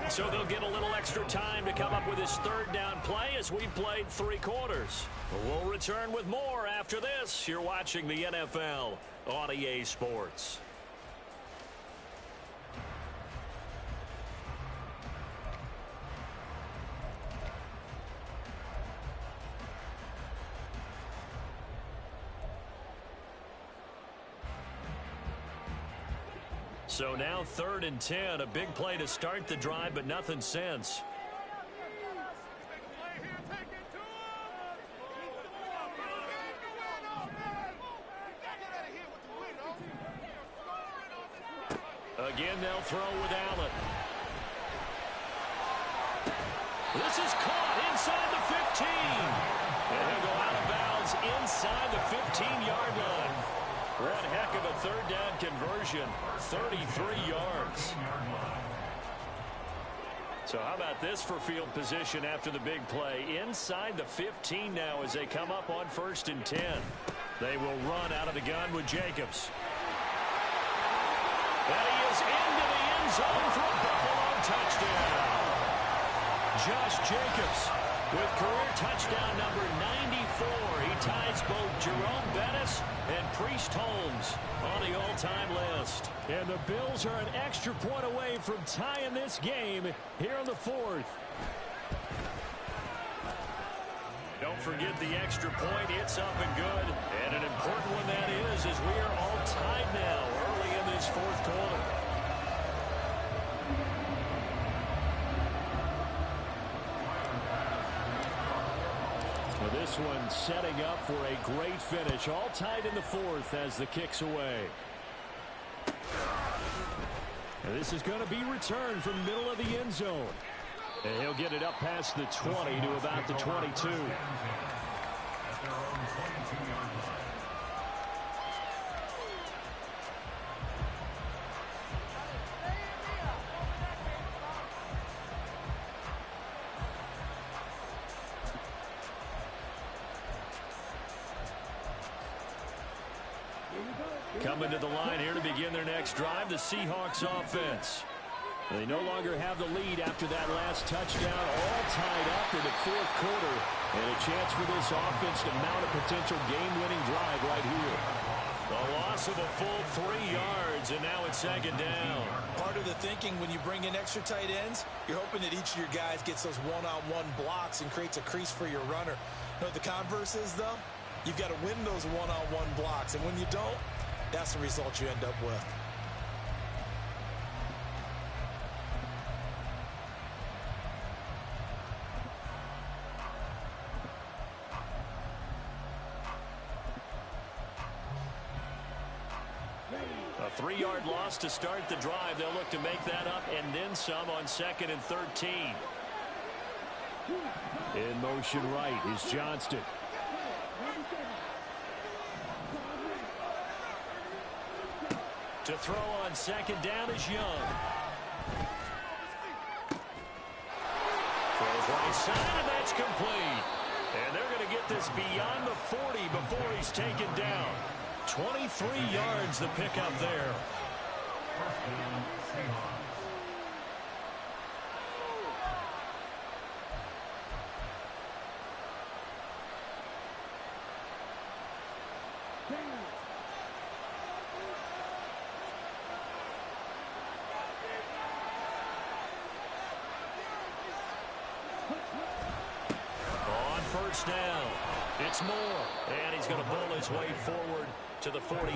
So they'll get a little extra time to come up with his third down play as we played 3 quarters. We'll return with more after this. You're watching the NFL on EA Sports. So now 3rd and 10, a big play to start the drive, but nothing since. Again, they'll throw with Allen. This is caught inside the 15. And he'll go out of bounds inside the 15-yard line. One heck of a third down conversion, 33 yards. So how about this for field position after the big play? Inside the 15 now as they come up on 1st and 10. They will run out of the gun with Jacobs. And he is into the end zone for a Buffalo touchdown. Josh Jacobs with career touchdown number 94. He ties both Jerome Bettis and Priest Holmes on the all-time list. And the Bills are an extra point away from tying this game here in the 4th. Don't forget the extra point. It's up and good. And an important one that is, as we are all tied now early in this 4th quarter. Well, this one setting up for a great finish. All tied in the 4th as the kick's away. And this is going to be returned from the middle of the end zone. And he'll get it up past the 20 to about the 22. Coming to the line here to begin their next drive, the Seahawks offense. They no longer have the lead after that last touchdown, all tied up in the 4th quarter. And a chance for this offense to mount a potential game-winning drive right here. A loss of a full 3 yards, and now it's 2nd down. Part of the thinking when you bring in extra tight ends, you're hoping that each of your guys gets those one-on-one blocks and creates a crease for your runner. You know what the converse is, though? You've got to win those one-on-one blocks, and when you don't, that's the result you end up with. A 3-yard loss to start the drive. They'll look to make that up and then some on 2nd and 13. In motion right is Johnston. To throw on 2nd down is Young. Throws right side, and that's complete. And they're going to get this beyond the 40 before he's taken down. 23 yards the pickup there. On 1st down, it's Moore, and he's going to bowl his way forward to the 48.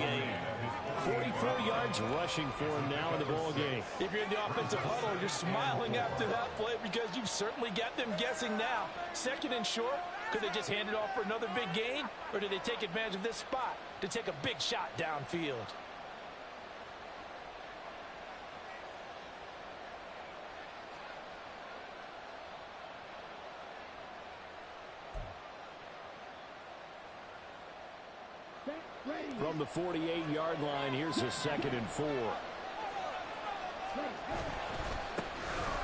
44 yards rushing for him now in the ball game. If you're in the offensive huddle, you're smiling after that play because you've certainly got them guessing now. 2nd and short, could they just hand it off for another big gain, or did they take advantage of this spot to take a big shot downfield? From the 48-yard line, here's a 2nd and 4.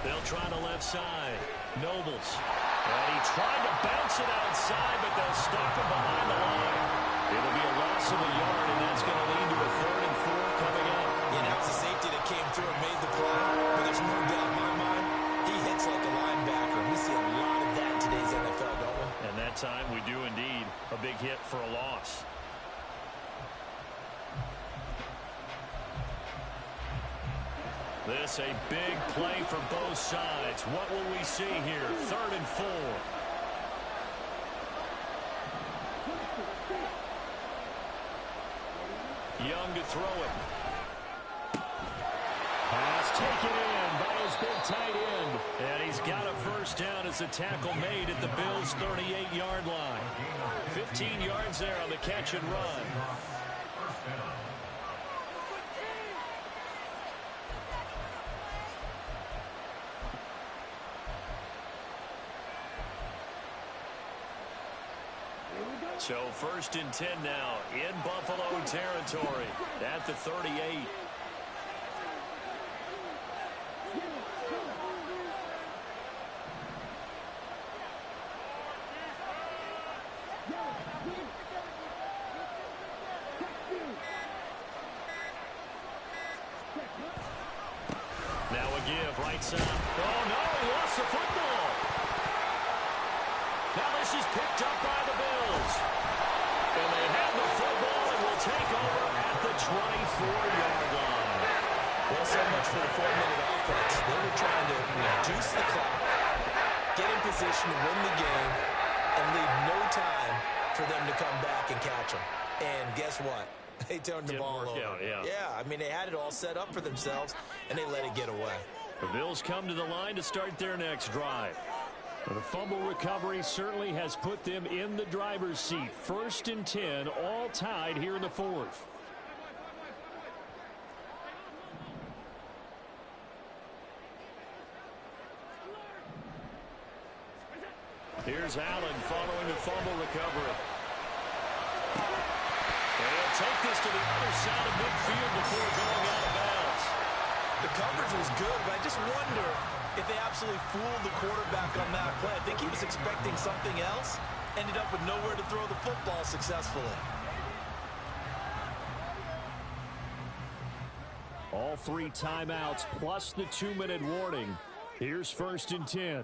They'll try the left side. Nobles. And he tried to bounce it outside, but they'll stop him behind the line. It'll be a loss of a yard, and that's going to lead to a 3rd and 4 coming up. Yeah, that was the safety that came through and made the play. But there's no doubt in my mind, he hits like a linebacker. We see a lot of that in today's NFL, don't we? And that time we do indeed. A big hit for a loss. This a big play for both sides. What will we see here? 3rd and 4. Young to throw it. Pass taken in by his big tight end. And he's got a 1st down as a tackle made at the Bills' 38-yard line. 15 yards there on the catch and run. So 1st and 10 now in Buffalo territory at the 38. Now a give, right side. Oh, no, he lost the football. Now this is picked up by the Bills. And they have the football and will take over at the 24-yard line. Well, so much for the 4-minute offense. They were trying to reduce the clock, get in position to win the game, and leave no time for them to come back and catch them. And guess what? They turned the ball over. Yeah, I mean, they had it all set up for themselves, and they let it get away. The Bills come to the line to start their next drive. The fumble recovery certainly has put them in the driver's seat. 1st and 10, all tied here in the 4th. Here's Allen following the fumble recovery. They'll take this to the other side of midfield before going out of bounds. The coverage was good, but I just wonder if they absolutely fooled the quarterback on that play. I think he was expecting something else. Ended up with nowhere to throw the football successfully. All 3 timeouts plus the 2-minute warning. Here's 1st and 10.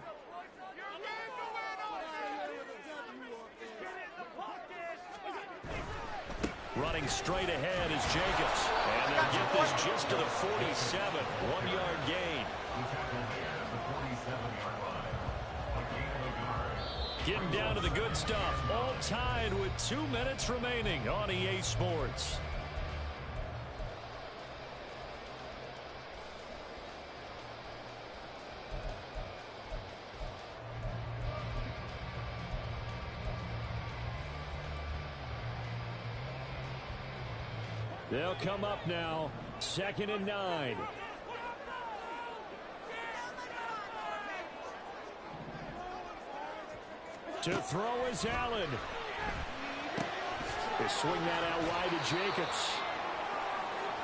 Running straight ahead is Jacobs. And they'll get this just to the 47. 1-yard gain. Getting down to the good stuff. All tied with 2 minutes remaining on EA Sports. They'll come up now. 2nd and 9. To throw is Allen. They swing that out wide to Jacobs.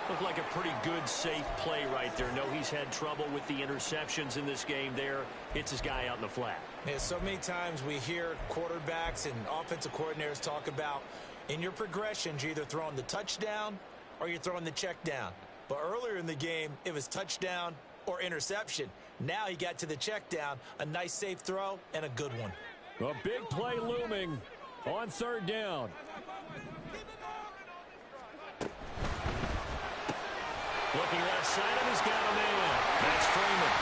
Looked like a pretty good, safe play right there. No, he's had trouble with the interceptions in this game there. Hits his guy out in the flat. Yeah, so many times we hear quarterbacks and offensive coordinators talk about in your progressions, you're either throwing the touchdown or you're throwing the check down. But earlier in the game, it was touchdown or interception. Now he got to the check down, a nice safe throw, and a good one. A big play looming on 3rd down. Looking left side, and he's got a man. That's Freeman.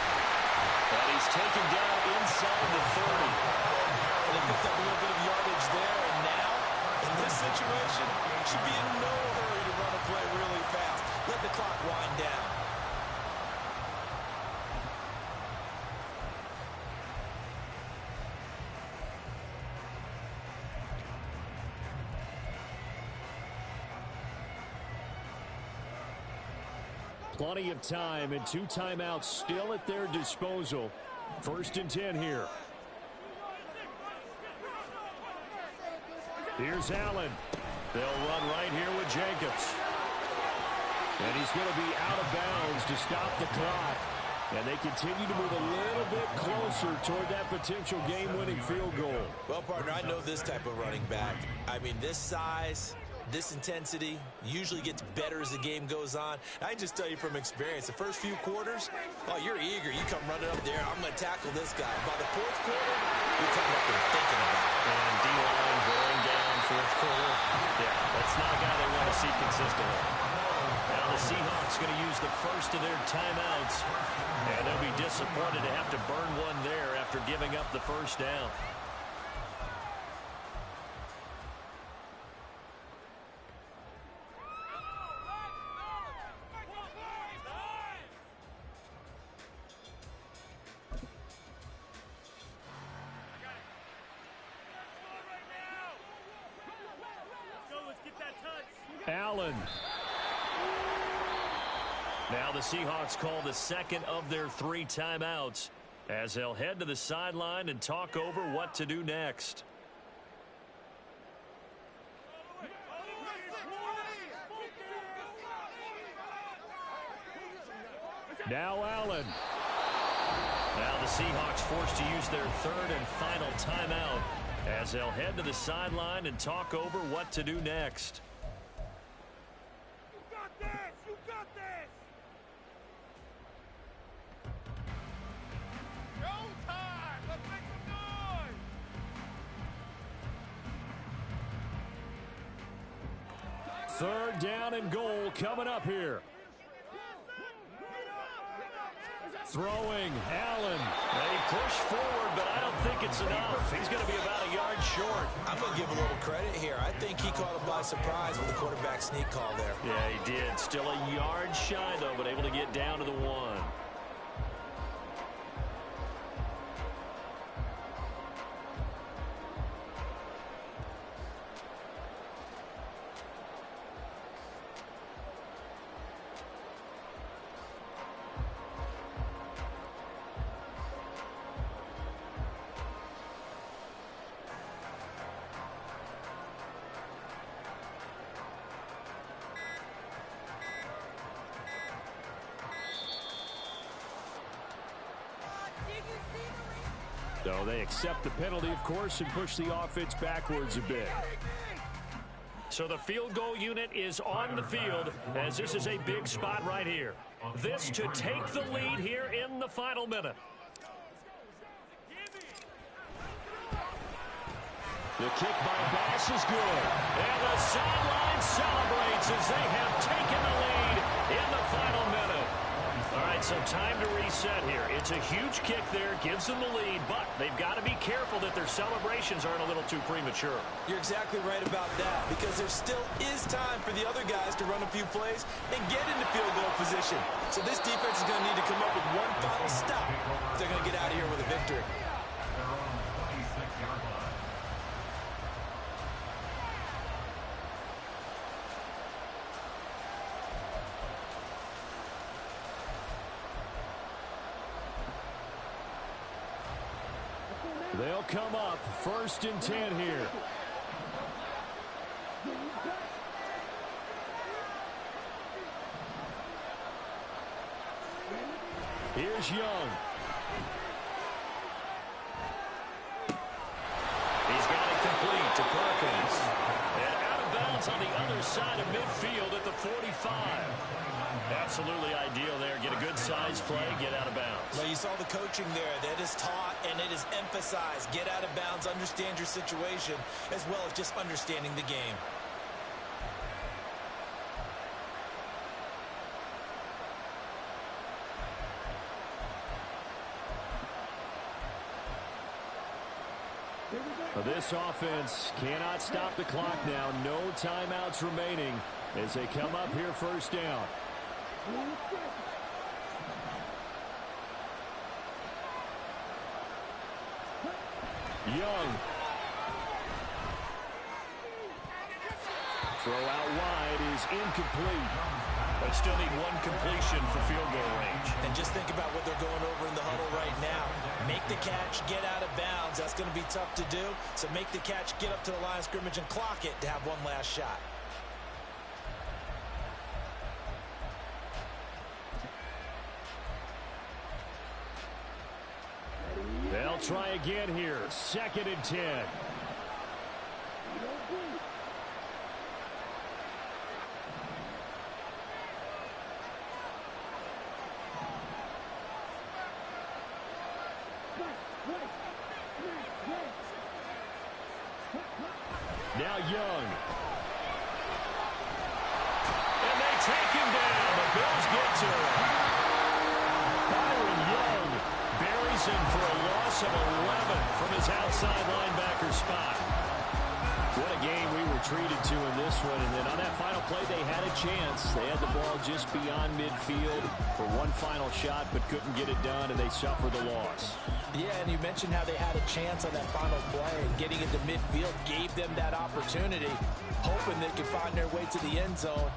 And he's taken down inside the 30. They picked up a little bit of yardage there, and now, in this situation, should be in no hurry to run a play really fast. Let the clock wind down. Plenty of time and 2 timeouts still at their disposal. 1st and 10 here. Here's Allen. They'll run right here with Jacobs. And he's going to be out of bounds to stop the clock. And they continue to move a little bit closer toward that potential game-winning field goal. Well, partner, I know this type of running back. I mean, this size, this intensity usually gets better as the game goes on. I can just tell you from experience, the first few quarters, oh, you're eager. You come running up there, I'm going to tackle this guy. By the fourth quarter, you're coming up and thinking about it. And D-line going down fourth quarter. Yeah, that's not a guy they want to see consistently. Now the Seahawks going to use the first of their timeouts, and they'll be disappointed to have to burn one there after giving up the first down. Allen. Now the Seahawks call the second of their 3 timeouts as they'll head to the sideline and talk over what to do next. Now Allen. Now the Seahawks forced to use their 3rd and final timeout as they'll head to the sideline and talk over what to do next. Third down and goal coming up here. Throwing, Allen. They push forward, but I don't think it's enough. He's going to be about a yard short. I'm going to give a little credit here. I think he caught him by surprise with the quarterback sneak call there. Yeah, he did. Still a yard shy, though, but able to get down to the 1. So they accept the penalty, of course, and push the offense backwards a bit. So the field goal unit is on the field as this is a big spot right here. This to take the lead here in the final minute. The kick by Bass is good. And the sideline celebrates as they have taken the lead in the final minute. All right, so time to reset here. It's a huge kick there, gives them the lead, but they've got to be careful that their celebrations aren't a little too premature. You're exactly right about that, because there still is time for the other guys to run a few plays and get into field goal position. So this defense is going to need to come up with one final stop if they're going to get out of here with a victory. They're on the 26-yard line. They'll come up 1st and 10 here. Here's Young. He's got it complete to Perkins. And out of bounds on the other side of midfield at the 45. Absolutely ideal there. Get a good size play, get out of bounds. Well, you saw the coaching there. That is taught and it is emphasized. Get out of bounds, understand your situation, as well as just understanding the game. This offense cannot stop the clock now. No timeouts remaining as they come up here 1st down. Young. Throw out wide is incomplete. But still need one completion for field goal range. And just think about what they're going over in the huddle right now. Make the the catch, get out of bounds. That's going to be tough to do. So make the catch, get up to the line of scrimmage, and clock it to have one last shot. They'll try again here. 2nd and 10. Now Young. And they take him down. The Bills get to him. Byron Young buries him for a loss of 11 from his outside linebacker spot. What a game we were treated to in this one. And then on that final play, they had a chance. They had the ball just beyond midfield for one final shot, but couldn't get it done, and they suffered the loss. Yeah, and you mentioned how they had a chance on that final play, and getting into midfield gave them that opportunity, hoping they could find their way to the end zone.